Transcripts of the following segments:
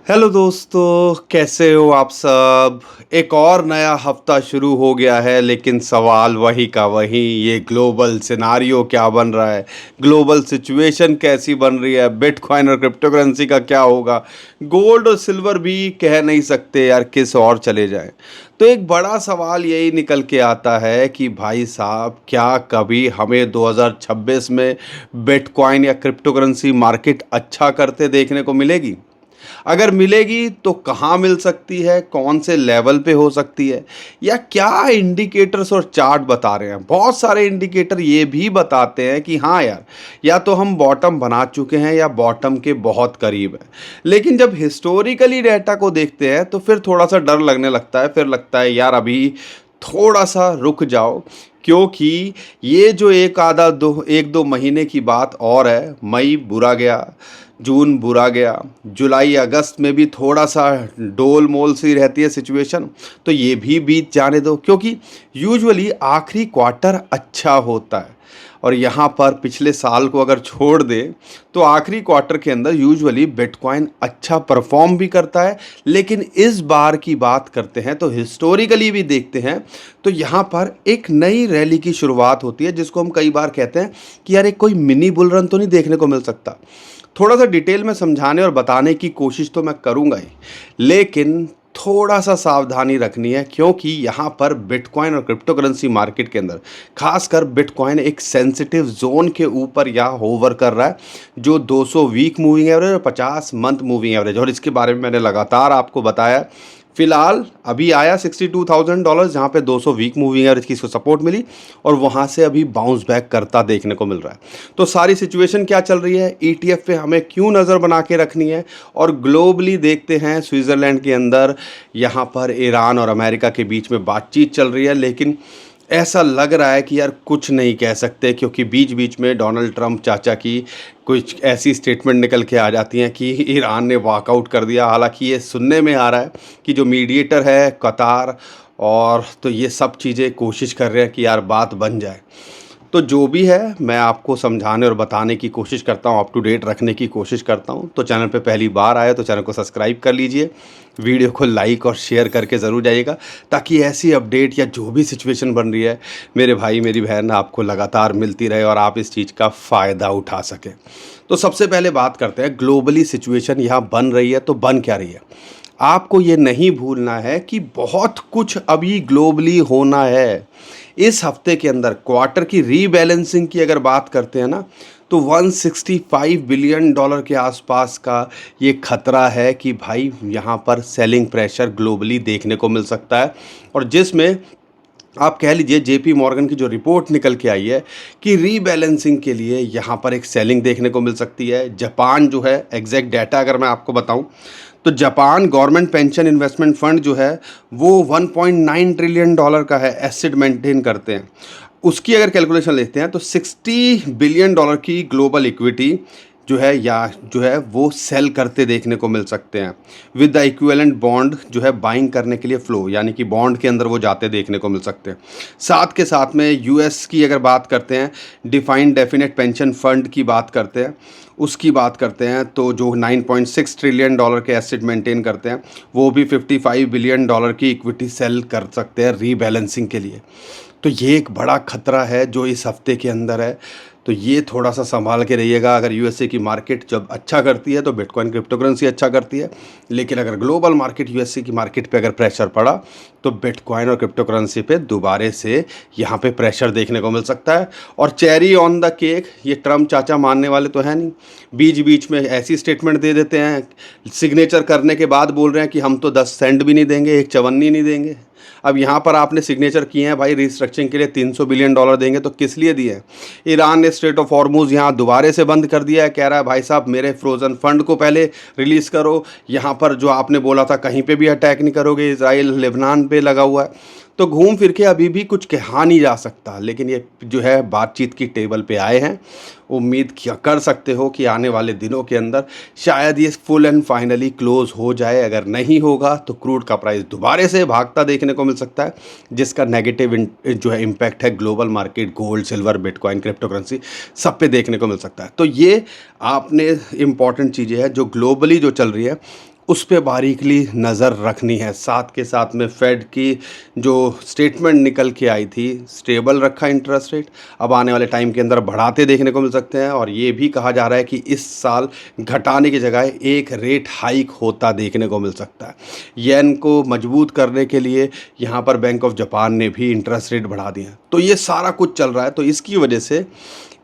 Hello दोस्तों, कैसे हो आप सब। एक और नया हफ्ता शुरू हो गया है, लेकिन सवाल वही का वही। ये ग्लोबल सिनारियो क्या बन रहा है, ग्लोबल सिचुएशन कैसी बन रही है, बिटकॉइन और क्रिप्टोकरेंसी का क्या होगा। गोल्ड और सिल्वर भी कह नहीं सकते यार किस और चले जाएं। तो एक बड़ा सवाल यही निकल के आता है कि भाई साहब, क्या कभी हमें 2026 में बिटकॉइन या क्रिप्टोकरेंसी मार्केट अच्छा करते देखने को मिलेगी। अगर मिलेगी तो कहाँ मिल सकती है, कौन से लेवल पे हो सकती है, या क्या इंडिकेटर्स और चार्ट बता रहे हैं। बहुत सारे इंडिकेटर ये भी बताते हैं कि हाँ यार, या तो हम बॉटम बना चुके हैं या बॉटम के बहुत करीब है। लेकिन जब हिस्टोरिकली डेटा को देखते हैं तो फिर थोड़ा सा डर लगने लगता है। फिर लगता है यार अभी थोड़ा सा रुक जाओ, क्योंकि ये जो एक दो महीने की बात और है। मई बुरा गया, जून बुरा गया, जुलाई अगस्त में भी थोड़ा सा डोल मोल सी रहती है सिचुएशन। तो ये भी बीत जाने दो, क्योंकि यूजुअली आखिरी क्वार्टर अच्छा होता है। और यहाँ पर पिछले साल को अगर छोड़ दे तो आखिरी क्वार्टर के अंदर यूजुअली बिटकॉइन अच्छा परफॉर्म भी करता है। लेकिन इस बार की बात करते हैं तो हिस्टोरिकली भी देखते हैं तो यहाँ पर एक नई रैली की शुरुआत होती है, जिसको हम कई बार कहते हैं कि यार एक कोई मिनी बुल रन तो नहीं देखने को मिल सकता। थोड़ा सा डिटेल में समझाने और बताने की कोशिश तो मैं करूँगा ही, लेकिन थोड़ा सा सावधानी रखनी है, क्योंकि यहाँ पर बिटकॉइन और क्रिप्टोकरेंसी मार्केट के अंदर खासकर बिटकॉइन एक सेंसिटिव जोन के ऊपर यहाँ होवर कर रहा है, जो 200 वीक मूविंग एवरेज और 50 मंथ मूविंग एवरेज। और इसके बारे में मैंने लगातार आपको बताया। फिलहाल अभी आया $62,000, जहाँ पे 200 वीक मूविंग एवरेज की इसको सपोर्ट मिली, और वहाँ से अभी बाउंस बैक करता देखने को मिल रहा है। तो सारी सिचुएशन क्या चल रही है, ईटीएफ पे हमें क्यों नज़र बना के रखनी है, और ग्लोबली देखते हैं स्विट्ज़रलैंड के अंदर यहाँ पर ईरान और अमेरिका के बीच में बातचीत चल रही है। लेकिन ऐसा लग रहा है कि यार कुछ नहीं कह सकते, क्योंकि बीच बीच में डोनाल्ड ट्रंप चाचा की कुछ ऐसी स्टेटमेंट निकल के आ जाती हैं कि ईरान ने वॉकआउट कर दिया। हालांकि ये सुनने में आ रहा है कि जो मीडिएटर है कतार, और तो ये सब चीज़ें कोशिश कर रहे हैं कि यार बात बन जाए। तो जो भी है मैं आपको समझाने और बताने की कोशिश करता हूँ, अप टू डेट रखने की कोशिश करता हूँ। तो चैनल पे पहली बार आए तो चैनल को सब्सक्राइब कर लीजिए, वीडियो को लाइक और शेयर करके ज़रूर जाइएगा, ताकि ऐसी अपडेट या जो भी सिचुएशन बन रही है मेरे भाई मेरी बहन आपको लगातार मिलती रहे और आप इस चीज़ का फ़ायदा उठा सकें। तो सबसे पहले बात करते हैं, ग्लोबली सिचुएशन यहाँ बन रही है तो बन क्या रही है। आपको ये नहीं भूलना है कि बहुत कुछ अभी ग्लोबली होना है। इस हफ्ते के अंदर क्वार्टर की रीबैलेंसिंग की अगर बात करते हैं ना, तो $165 बिलियन के आसपास का ये खतरा है कि भाई यहाँ पर सेलिंग प्रेशर ग्लोबली देखने को मिल सकता है। और जिसमें आप कह लीजिए जेपी मॉर्गन की जो रिपोर्ट निकल के आई है कि रीबैलेंसिंग के लिए यहाँ पर एक सेलिंग देखने को मिल सकती है। जापान जो है, एग्जैक्ट डाटा अगर मैं आपको बताऊं तो Japan government pension investment fund जो है वो $1.9 ट्रिलियन का है, एसेट मेंटेन करते हैं। उसकी अगर कैलकुलेशन लेते हैं तो $60 बिलियन की ग्लोबल इक्विटी जो है या जो है वो सेल करते देखने को मिल सकते हैं, विद द इक्विवेलेंट बॉन्ड जो है बाइंग करने के लिए फ्लो, यानी कि बॉन्ड के अंदर वो जाते देखने को मिल सकते हैं। साथ के साथ में यूएस की अगर बात करते हैं, डिफाइंड डेफिनेट पेंशन फंड की बात करते हैं, उसकी बात करते हैं तो जो $9.6 ट्रिलियन के एसेट मेंटेन करते हैं, वो भी $55 बिलियन की इक्विटी सेल कर सकते हैं रीबैलेंसिंग के लिए। तो ये एक बड़ा खतरा है जो इस हफ्ते के अंदर है। तो ये थोड़ा सा संभाल के रहिएगा। अगर यूएसए की मार्केट जब अच्छा करती है तो बिटकॉइन क्रिप्टोकरेंसी अच्छा करती है, लेकिन अगर ग्लोबल मार्केट यूएसए की मार्केट पे अगर प्रेशर पड़ा तो बिटकॉइन और क्रिप्टोकरेंसी पे दोबारा से यहाँ पे प्रेशर देखने को मिल सकता है। और चेरी ऑन द केक, ये ट्रम्प चाचा मानने वाले तो है नहीं, बीच बीच में ऐसी स्टेटमेंट दे देते हैं, सिग्नेचर करने के बाद बोल रहे हैं कि हम तो 10 सेंट भी नहीं देंगे, एक चवन्नी नहीं देंगे। अब यहाँ पर आपने सिग्नेचर किए हैं भाई रिस्ट्रक्चरिंग के लिए, $300 बिलियन देंगे, तो किस लिए दिए हैं। ईरान ने स्ट्रेट ऑफ हॉर्मुज यहाँ दोबारा से बंद कर दिया है, कह रहा है भाई साहब मेरे फ्रोज़न फंड को पहले रिलीज़ करो। यहाँ पर जो आपने बोला था कहीं पे भी अटैक नहीं करोगे, इजराइल लेबनान पे लगा हुआ है। तो घूम फिर के अभी भी कुछ कहा नहीं जा सकता, लेकिन ये जो है बातचीत की टेबल पे आए हैं। उम्मीद कर सकते हो कि आने वाले दिनों के अंदर शायद ये फुल एंड फाइनली क्लोज हो जाए। अगर नहीं होगा तो क्रूड का प्राइस दोबारा से भागता देखने को मिल सकता है, जिसका नेगेटिव जो है इम्पैक्ट है global market, gold, silver, bitcoin, cryptocurrency सब पे देखने को मिल सकता है। तो ये आपने इम्पॉर्टेंट चीज़ें हैं जो ग्लोबली जो चल रही है उस पे बारीकली नज़र रखनी है। साथ के साथ में फेड की जो स्टेटमेंट निकल के आई थी, स्टेबल रखा इंटरेस्ट रेट, अब आने वाले टाइम के अंदर बढ़ाते देखने को मिल सकते हैं। और ये भी कहा जा रहा है कि इस साल घटाने की जगह एक रेट हाइक होता देखने को मिल सकता है। येन को मजबूत करने के लिए यहाँ पर बैंक ऑफ जापान ने भी इंटरेस्ट रेट बढ़ा दिए हैं। तो ये सारा कुछ चल रहा है, तो इसकी वजह से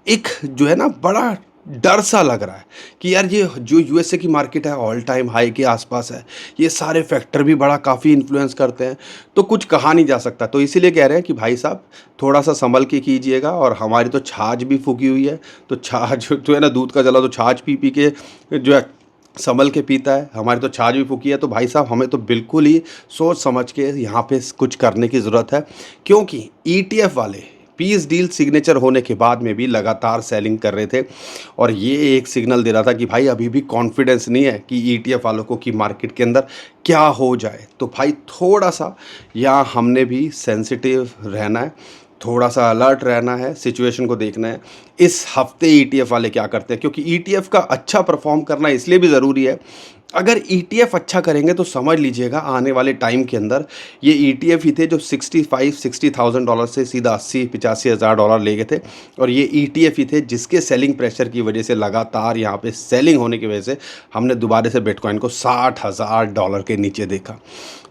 एक जो है ना बड़ा डर सा लग रहा है कि यार ये जो यूएसए की मार्केट है ऑल टाइम हाई के आसपास है, ये सारे फैक्टर भी बड़ा काफ़ी इन्फ्लुएंस करते हैं, तो कुछ कहा नहीं जा सकता। तो इसीलिए कह रहे हैं कि भाई साहब थोड़ा सा संभल के कीजिएगा। और हमारी तो छाछ भी फूकी हुई है, तो छाछ जो है ना, दूध का जला तो छाछ पी पी के जो है संभल के पीता है, हमारी तो छाछ भी फूकी है। तो भाई साहब हमें तो बिल्कुल ही सोच समझ के यहाँ पे कुछ करने की ज़रूरत है, क्योंकि ईटीएफ वाले पीस डील सिग्नेचर होने के बाद में भी लगातार सेलिंग कर रहे थे। और ये एक सिग्नल दे रहा था कि भाई अभी भी कॉन्फिडेंस नहीं है कि ईटीएफ वालों को कि मार्केट के अंदर क्या हो जाए। तो भाई थोड़ा सा यहाँ हमने भी सेंसिटिव रहना है, थोड़ा सा अलर्ट रहना है, सिचुएशन को देखना है। इस हफ्ते ईटीएफ वाले क्या करते हैं, क्योंकि ईटीएफ का अच्छा परफॉर्म करना इसलिए भी ज़रूरी है। अगर ईटीएफ अच्छा करेंगे तो समझ लीजिएगा आने वाले टाइम के अंदर ये ईटीएफ ही थे जो 65-60,000 डॉलर से सीधा 80-85 हज़ार डॉलर ले गए थे। और ये ईटीएफ ही थे जिसके सेलिंग प्रेशर की वजह से लगातार यहाँ पे सेलिंग होने की वजह से हमने दोबारा से बिटकॉइन को 60,000 डॉलर के नीचे देखा।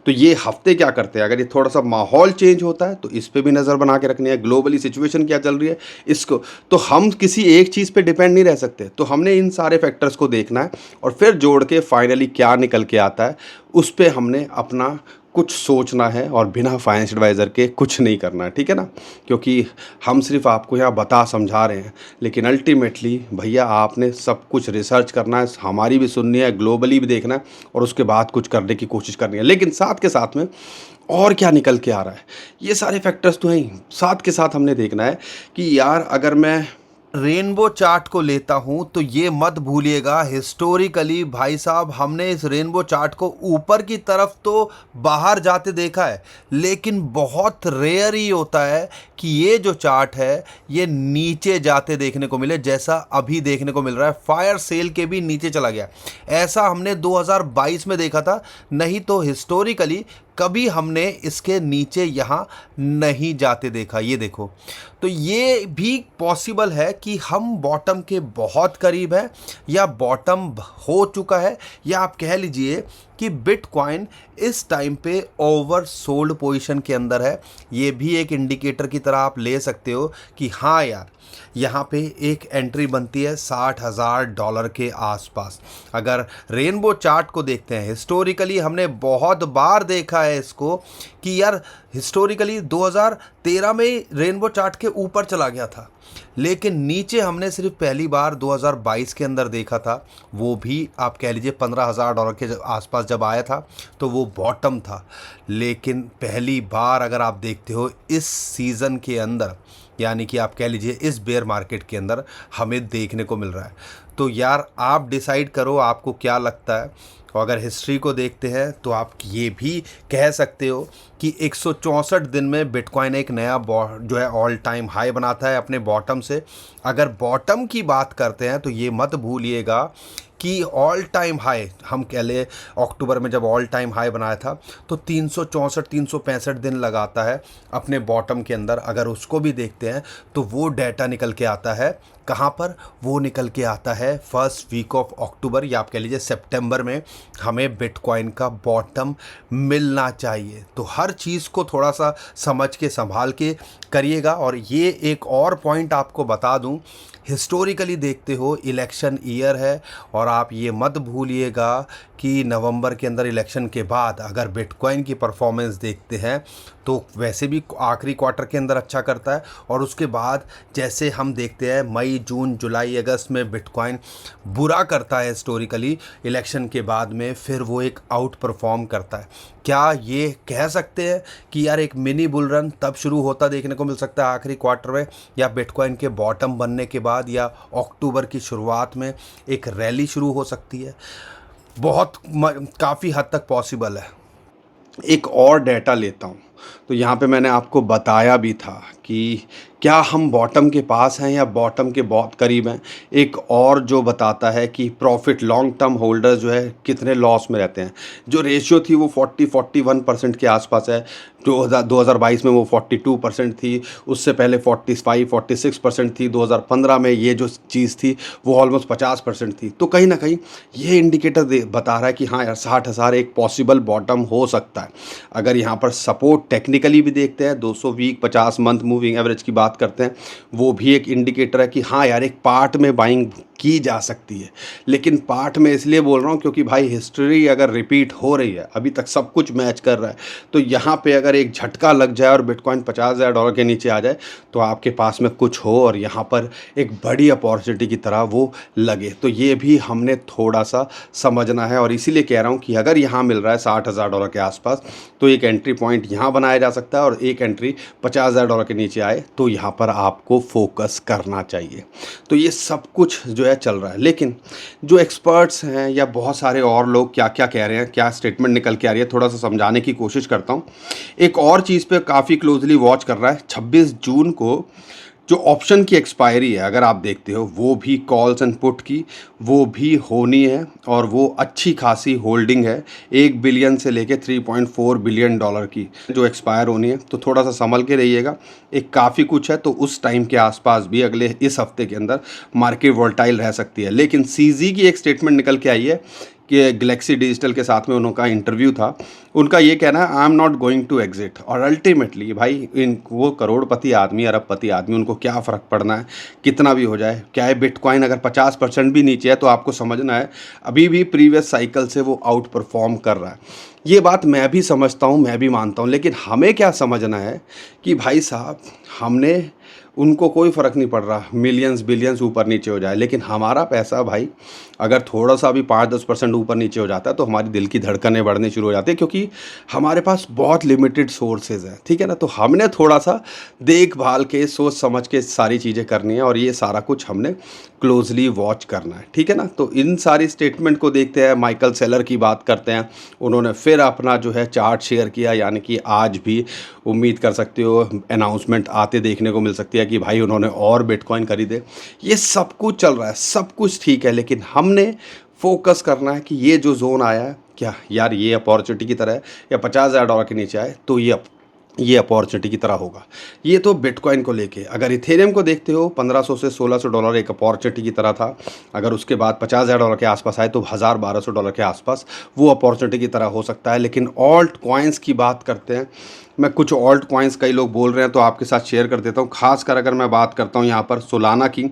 तो ये हफ्ते क्या करते हैं, अगर ये थोड़ा सा माहौल चेंज होता है तो इस पे भी नज़र बना के रखनी है, ग्लोबली सिचुएशन क्या चल रही है इसको। तो हम किसी एक चीज़ पे डिपेंड नहीं रह सकते, तो हमने इन सारे फैक्टर्स को देखना है और फिर जोड़ के फाइनली क्या निकल के आता है उस पे हमने अपना कुछ सोचना है और बिना फाइनेंस एडवाइज़र के कुछ नहीं करना है, ठीक है ना। क्योंकि हम सिर्फ आपको यहाँ बता समझा रहे हैं, लेकिन अल्टीमेटली भैया आपने सब कुछ रिसर्च करना है, हमारी भी सुननी है, ग्लोबली भी देखना है और उसके बाद कुछ करने की कोशिश करनी है। लेकिन साथ के साथ में और क्या निकल के आ रहा है, ये सारे फैक्टर्स तो हैं, साथ के साथ हमने देखना है कि यार अगर मैं रेनबो चार्ट को लेता हूं तो ये मत भूलिएगा हिस्टोरिकली भाई साहब हमने इस रेनबो चार्ट को ऊपर की तरफ तो बाहर जाते देखा है, लेकिन बहुत रेयर ही होता है कि ये जो चार्ट है ये नीचे जाते देखने को मिले, जैसा अभी देखने को मिल रहा है। फायर सेल के भी नीचे चला गया, ऐसा हमने 2022 में देखा था, नहीं तो हिस्टोरिकली कभी हमने इसके नीचे यहाँ नहीं जाते देखा। ये देखो, तो ये भी पॉसिबल है कि हम बॉटम के बहुत करीब हैं या बॉटम हो चुका है, या आप कह लीजिए कि बिटकॉइन इस टाइम पे ओवर सोल्ड पोजीशन के अंदर है। ये भी एक इंडिकेटर की तरह आप ले सकते हो कि हाँ यार यहाँ पे एक एंट्री बनती है 60,000 डॉलर के आसपास। अगर रेनबो चार्ट को देखते हैं हिस्टोरिकली हमने बहुत बार देखा है इसको कि यार हिस्टोरिकली 2013 में रेनबो चार्ट के ऊपर चला गया था, लेकिन नीचे हमने सिर्फ पहली बार 2022 के अंदर देखा था, वो भी आप कह लीजिए 15,000 डॉलर के आसपास जब आया था तो वो बॉटम था। लेकिन पहली बार अगर आप देखते हो इस सीज़न के अंदर, यानी कि आप कह लीजिए इस बेयर मार्केट के अंदर हमें देखने को मिल रहा है। तो यार आप डिसाइड करो आपको क्या लगता है। और अगर हिस्ट्री को देखते हैं तो आप ये भी कह सकते हो कि 164 दिन में बिटकॉइन एक नया जो है ऑल टाइम हाई बनाता है अपने बॉटम से। अगर बॉटम की बात करते हैं तो ये मत भूलिएगा कि ऑल टाइम हाई हम कह ले अक्टूबर में जब ऑल टाइम हाई बनाया था तो 364-365 दिन लगाता है अपने बॉटम के अंदर। अगर उसको भी देखते हैं तो वो डाटा निकल के आता है कहाँ पर, वो निकल के आता है फर्स्ट वीक ऑफ अक्टूबर या आप कह लीजिए सितंबर में हमें बिटकॉइन का बॉटम मिलना चाहिए। तो हर चीज़ को थोड़ा सा समझ के संभाल के करिएगा। और ये एक और पॉइंट आपको बता दूं, हिस्टोरिकली देखते हो इलेक्शन ईयर है और आप ये मत भूलिएगा कि नवंबर के अंदर इलेक्शन के बाद अगर बिटकॉइन की परफॉर्मेंस देखते हैं तो वैसे भी आखिरी क्वार्टर के अंदर अच्छा करता है, और उसके बाद जैसे हम देखते हैं मई जून जुलाई अगस्त में बिटकॉइन बुरा करता है हिस्टोरिकली, इलेक्शन के बाद में फिर वो एक आउट परफॉर्म करता है। क्या ये कह सकते हैं कि यार एक मिनी बुल रन तब शुरू होता देखने को मिल सकता है आखिरी क्वार्टर में, या बिटकॉइन के बॉटम बनने के बाद, या अक्टूबर की शुरुआत में एक रैली शुरू हो सकती है? बहुत काफ़ी हद तक पॉसिबल है। एक और डेटा लेता हूँ, तो यहाँ पे मैंने आपको बताया भी था कि क्या हम बॉटम के पास हैं या बॉटम के बहुत करीब हैं। एक और जो बताता है कि प्रॉफिट लॉन्ग टर्म होल्डर्स जो है कितने लॉस में रहते हैं। जो रेशियो थी वो 41% के आसपास है। 2022 में वो 42% थी, उससे पहले 45-46% थी। 2015 में ये जो चीज़ थी वो ऑलमोस्ट 50% थी। तो कहीं ना कहीं ये इंडिकेटर बता रहा है कि हाँ यार 60,000 एक पॉसिबल बॉटम हो सकता है। अगर यहाँ पर सपोर्ट टेक्निकली भी देखते हैं, 200 वीक 50 मंथ मूविंग एवरेज की बात करते हैं, वो भी एक इंडिकेटर है कि हाँ यार एक पार्ट में बाइंग की जा सकती है। लेकिन पार्ट में इसलिए बोल रहा हूँ क्योंकि भाई हिस्ट्री अगर रिपीट हो रही है, अभी तक सब कुछ मैच कर रहा है, तो यहाँ पे अगर एक झटका लग जाए और बिटकॉइन $50,000 के नीचे आ जाए तो आपके पास में कुछ हो और यहाँ पर एक बड़ी अपॉर्चुनिटी की तरह वो लगे। तो ये भी हमने थोड़ा सा समझना है और इसीलिए कह रहा हूँ कि अगर यहाँ मिल रहा है $60,000 के आसपास तो एक एंट्री पॉइंट यहाँ बनाया जा सकता है और एक एंट्री $50,000 के नीचे आए तो यहाँ पर आपको फोकस करना चाहिए। तो ये सब कुछ जो है चल रहा है। लेकिन जो एक्सपर्ट्स हैं या बहुत सारे और लोग क्या क्या कह रहे हैं, क्या स्टेटमेंट निकल के आ रही है, थोड़ा सा समझाने की कोशिश करता हूँ। एक और चीज़ पे काफ़ी क्लोजली वॉच कर रहा है, 26 जून को जो ऑप्शन की एक्सपायरी है अगर आप देखते हो, वो भी कॉल्स एंड पुट की वो भी होनी है और वो अच्छी खासी होल्डिंग है। 1 बिलियन से लेके $3.4 बिलियन की जो एक्सपायर होनी है। तो थोड़ा सा संभल के रहिएगा, एक काफ़ी कुछ है। तो उस टाइम के आसपास भी अगले इस हफ्ते के अंदर मार्केट वोलेटाइल रह सकती है। लेकिन सीजी की एक स्टेटमेंट निकल के आई है कि गैलेक्सी डिजिटल के साथ में उनका इंटरव्यू था, उनका ये कहना है I am not going to exit. और अल्टीमेटली भाई इन वो करोड़पति आदमी, अरबपति आदमी, उनको क्या फ़र्क पड़ना है कितना भी हो जाए। क्या है, बिटकॉइन अगर 50% भी नीचे है तो आपको समझना है अभी भी प्रीवियस साइकिल से वो आउट परफॉर्म कर रहा है। ये बात मैं भी समझता हूँ, मैं भी मानता हूँ। लेकिन हमें क्या समझना है कि भाई साहब हमने, उनको कोई फ़र्क नहीं पड़ रहा मिलियंस बिलियंस ऊपर नीचे हो जाए, लेकिन हमारा पैसा भाई अगर थोड़ा सा भी 5-10% ऊपर नीचे हो जाता है तो हमारी दिल की धड़कनें बढ़नी शुरू हो जाती है, क्योंकि हमारे पास बहुत लिमिटेड सोर्सेज हैं। ठीक है ना, तो हमने थोड़ा सा देखभाल के सोच समझ के सारी चीज़ें करनी है और ये सारा कुछ हमने क्लोजली वॉच करना है। ठीक है ना, तो इन सारी स्टेटमेंट को देखते हैं। माइकल सेलर की बात करते हैं, उन्होंने फिर अपना जो है चार्ट शेयर किया, यानी कि आज भी उम्मीद कर सकते हो अनाउंसमेंट आते देखने को मिल सकती है कि भाई उन्होंने और बिटकॉइन खरीदे। ये सब कुछ चल रहा है, सब कुछ ठीक है, लेकिन हमने फोकस करना है कि ये जो जोन आया है, क्या यार ये अपॉर्चुनिटी की तरह है या $50,000 के नीचे आए तो ये अपॉर्चुनिटी की तरह होगा। ये तो बिटकॉइन को लेके। अगर इथेरियम को देखते हो, $1,500 से $1,600 एक अपॉर्चुनिटी की तरह था। अगर उसके बाद $50,000 के आसपास आए तो $1,000-1,200 के आसपास वो अपॉर्चुनिटी की तरह हो सकता है। लेकिन ऑल्ट कॉइन्स की बात करते हैं, मैं कुछ ऑल्ट कॉइन्स कई लोग बोल रहे हैं तो आपके साथ शेयर कर देता हूँ। खासकर अगर मैं बात करता हूँ यहाँ पर सोलाना की,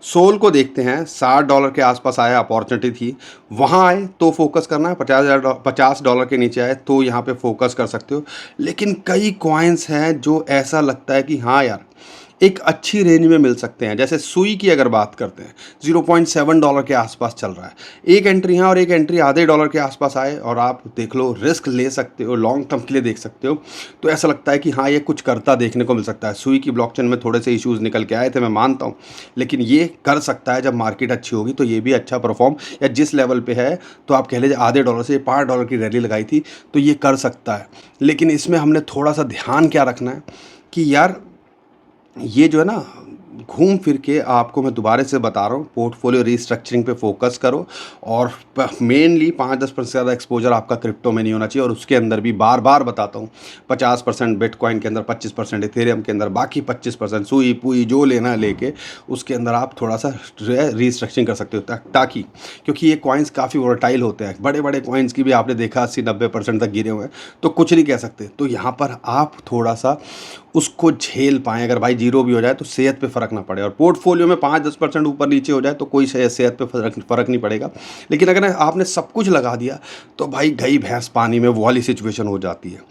सोल को देखते हैं, $60 के आसपास आया, अपॉर्चुनिटी थी, वहाँ आए तो फोकस करना है। $50 के नीचे आए तो यहाँ पे फोकस कर सकते हो। लेकिन कई कॉइन्स हैं जो ऐसा लगता है कि हाँ यार एक अच्छी रेंज में मिल सकते हैं। जैसे सुई की अगर बात करते हैं, $0.7 के आसपास चल रहा है। एक एंट्री है और एक एंट्री आधे डॉलर के आसपास आए और आप देख लो, रिस्क ले सकते हो, लॉन्ग टर्म के लिए देख सकते हो। तो ऐसा लगता है कि हाँ ये कुछ करता देखने को मिल सकता है। सुई की ब्लॉकचेन में थोड़े से इश्यूज़ निकल के आए थे, मैं मानता हूँ, लेकिन ये कर सकता है। जब मार्केट अच्छी होगी तो ये भी अच्छा परफॉर्म, या जिस लेवल पे है तो आप कह लीजिए आधे डॉलर से $5 की रैली लगाई थी तो ये कर सकता है। लेकिन इसमें हमने थोड़ा सा ध्यान क्या रखना है कि यार ये जो है ना, घूम फिर के आपको मैं दोबारा से बता रहा हूँ, पोर्टफोलियो रीस्ट्रक्चरिंग पे फोकस करो और मेनली 5-10% से ज़्यादा एक्सपोजर आपका क्रिप्टो में नहीं होना चाहिए। और उसके अंदर भी बार बार बताता हूँ, 50% बिटकॉइन के अंदर, 25% इथेरियम के अंदर, बाकी 25% सुई पुई जो लेना लेके उसके अंदर आप थोड़ा सा रीस्ट्रक्चरिंग कर सकते हो, ताकि क्योंकि ये कॉइन्स काफ़ी वोलेटाइल होते हैं। बड़े बड़े कॉइन्स की भी आपने देखा 80-90% तक गिरे हुए हैं, तो कुछ नहीं कह सकते। तो यहाँ पर आप थोड़ा सा उसको झेल पाएँ। अगर भाई जीरो भी हो जाए तो सेहत पे फ़र्क ना पड़े, और पोर्टफोलियो में 5-10% ऊपर नीचे हो जाए तो कोई सेहत पे फ़र्क नहीं पड़ेगा। लेकिन अगर आपने सब कुछ लगा दिया तो भाई गई भैंस पानी में, वो वाली सिचुएशन हो जाती है।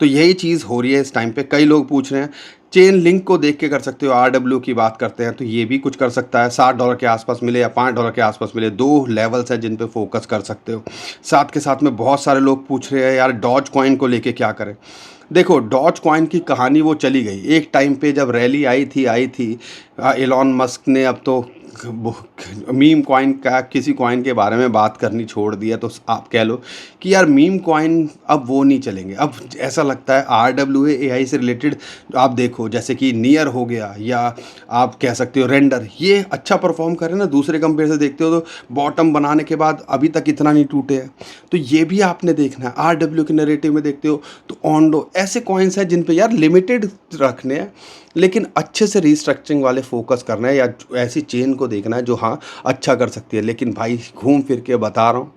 तो यही चीज़ हो रही है इस टाइम पे। कई लोग पूछ रहे हैं, चेन लिंक को देख के कर सकते हो। RW की बात करते हैं तो ये भी कुछ कर सकता है, $60 के आसपास मिले या $5 के आसपास मिले, दो लेवल्स हैं जिन पे फोकस कर सकते हो। साथ के साथ में बहुत सारे लोग पूछ रहे हैं यार डॉज कॉइन को लेके क्या करें। देखो, डॉज कॉइन की कहानी वो चली गई। एक टाइम पे जब रैली आई थी एलॉन मस्क ने अब तो मीम कॉइन का किसी कॉइन के बारे में बात करनी छोड़ दिया, तो आप कह लो कि यार मीम कॉइन अब वो नहीं चलेंगे। अब ऐसा लगता है RWA AI से रिलेटेड आप देखो, जैसे कि नियर हो गया, या आप कह सकते हो रेंडर, ये अच्छा परफॉर्म करे ना, दूसरे कंपेयर से देखते हो तो बॉटम बनाने के बाद अभी तक इतना नहीं टूटे हैं। तो ये भी आपने देखना है। RW के नरेटिव में देखते हो तो ऑन्डो, ऐसे कॉइन्स हैं जिन पे यार लिमिटेड रखने हैं, लेकिन अच्छे से रीस्ट्रक्चरिंग वाले फोकस करना है, या ऐसी चेन को देखना है जो हाँ अच्छा कर सकती है। लेकिन भाई घूम फिर के बता रहा हूँ,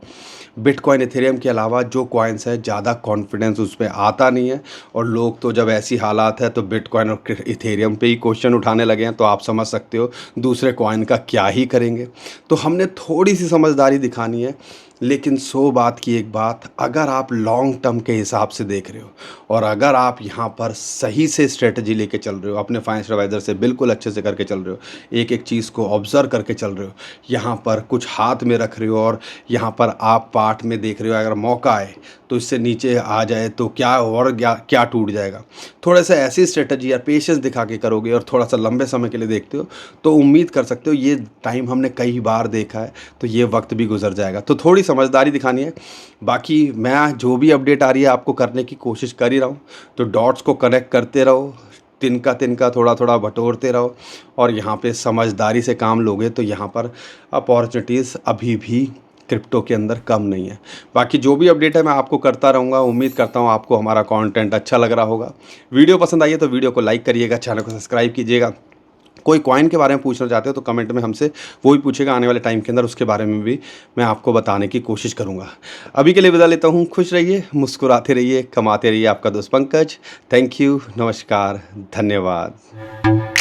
बिटकॉइन इथेरियम के अलावा जो कॉइन्स है ज़्यादा कॉन्फिडेंस उस पर आता नहीं है। और लोग तो जब ऐसी हालात है तो बिटकॉइन और इथेरियम पे ही क्वेश्चन उठाने लगे हैं, तो आप समझ सकते हो दूसरे कॉइन का क्या ही करेंगे। तो हमने थोड़ी सी समझदारी दिखानी है। लेकिन 100 बात की एक बात, अगर आप लॉन्ग टर्म के हिसाब से देख रहे हो, और अगर आप यहाँ पर सही से स्ट्रेटजी लेके चल रहे हो, अपने फाइनेंशियल एडवाइज़र से बिल्कुल अच्छे से करके चल रहे हो, एक एक चीज़ को ऑब्जर्व करके चल रहे हो, यहाँ पर कुछ हाथ में रख रहे हो, और यहाँ पर आप पार्ट में देख रहे हो, अगर मौका आए तो इससे नीचे आ जाए तो क्या, और क्या टूट जाएगा। थोड़ा सा ऐसी स्ट्रेटजी या पेशेंस दिखा के करोगे और थोड़ा सा लंबे समय के लिए देखते हो, तो उम्मीद कर सकते हो, ये टाइम हमने कई बार देखा है, तो ये वक्त भी गुजर जाएगा। तो थोड़ी समझदारी दिखानी है। बाकी मैं जो भी अपडेट आ रही है आपको करने की कोशिश कर ही रहा हूँ, तो डॉट्स को कनेक्ट करते रहो, तिनका थोड़ा थोड़ा बटोरते रहो, और यहाँ पे समझदारी से काम लोगे तो यहाँ पर अपॉर्चुनिटीज़ अभी भी क्रिप्टो के अंदर कम नहीं है। बाकी जो भी अपडेट है मैं आपको करता रहूँगा। उम्मीद करता हूँ आपको हमारा कंटेंट अच्छा लग रहा होगा। वीडियो पसंद आई है तो वीडियो को लाइक करिएगा, चैनल को सब्सक्राइब कीजिएगा। कोई कॉइन के बारे में पूछना चाहते हो तो कमेंट में हमसे वो भी पूछेगा, आने वाले टाइम के अंदर उसके बारे में भी मैं आपको बताने की कोशिश करूँगा। अभी के लिए विदा लेता हूँ। खुश रहिए, मुस्कुराते रहिए, कमाते रहिए। आपका दोस्त पंकज। थैंक यू, नमस्कार, धन्यवाद।